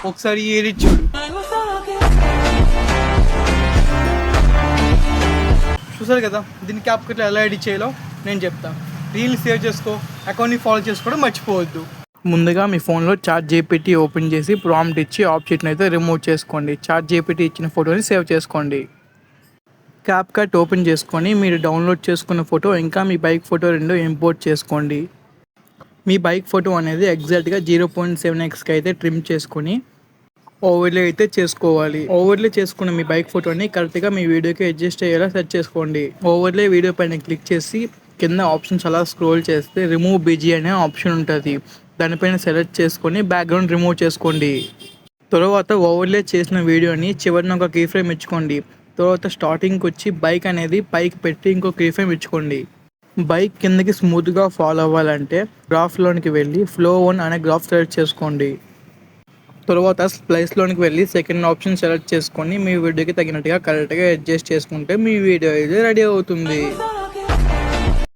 ఒకసారి ఎడిట్ చూడు. చూసారు కదా, దీన్ని క్యాప్కట్లో ఎలా ఎడిట్ చేయాలో నేను చెప్తాను. రీల్ సేవ్ చేసుకో, అకౌంట్ని ఫాలో చేసుకోవడం మర్చిపోవద్దు. ముందుగా మీ ఫోన్లో ChatGPT ఓపెన్ చేసి ప్రాంప్ట్ ఇచ్చి ఆబ్జెక్ట్ని అయితే రిమూవ్ చేసుకోండి. ChatGPT ఇచ్చిన ఫోటోని సేవ్ చేసుకోండి. క్యాప్కట్ ఓపెన్ చేసుకొని మీరు డౌన్లోడ్ చేసుకున్న ఫోటో ఇంకా మీ బైక్ ఫోటో రెండు ఇంపోర్ట్ చేసుకోండి. మీ బైక్ ఫోటో అనేది ఎగ్జాక్ట్గా 0.7x అయితే ట్రిమ్ చేసుకొని ఓవర్లే అయితే చేసుకోవాలి. ఓవర్లే చేసుకున్న మీ బైక్ ఫోటోని కరెక్ట్గా మీ వీడియోకి అడ్జస్ట్ అయ్యేలా సెట్ చేసుకోండి. ఓవర్లే వీడియో పైన క్లిక్ చేసి కింద ఆప్షన్స్ అలా స్క్రోల్ చేస్తే రిమూవ్ బీజీ అనే ఆప్షన్ ఉంటుంది. దానిపైన సెలెక్ట్ చేసుకొని బ్యాక్గ్రౌండ్ రిమూవ్ చేసుకోండి. తర్వాత ఓవర్లే చేసిన వీడియోని చివరిన ఒక కీ ఫ్రేమ్ ఇచ్చుకోండి. తర్వాత స్టార్టింగ్కి వచ్చి బైక్ అనేది పైకి పెట్టి ఇంకో కీ ఫ్రేమ్ ఇచ్చుకోండి. బైక్ కిందకి స్మూత్గా ఫాలో అవ్వాలంటే గ్రాఫ్లోనికి వెళ్ళి ఫ్లో 1 అనే గ్రాఫ్ సెలెక్ట్ చేసుకోండి. తర్వాత స్ప్లైస్లోనికి వెళ్ళి సెకండ్ ఆప్షన్ సెలెక్ట్ చేసుకొని మీ వీడియోకి తగినట్టుగా కరెక్ట్గా అడ్జస్ట్ చేసుకుంటే మీ వీడియో అయితే రెడీ అవుతుంది.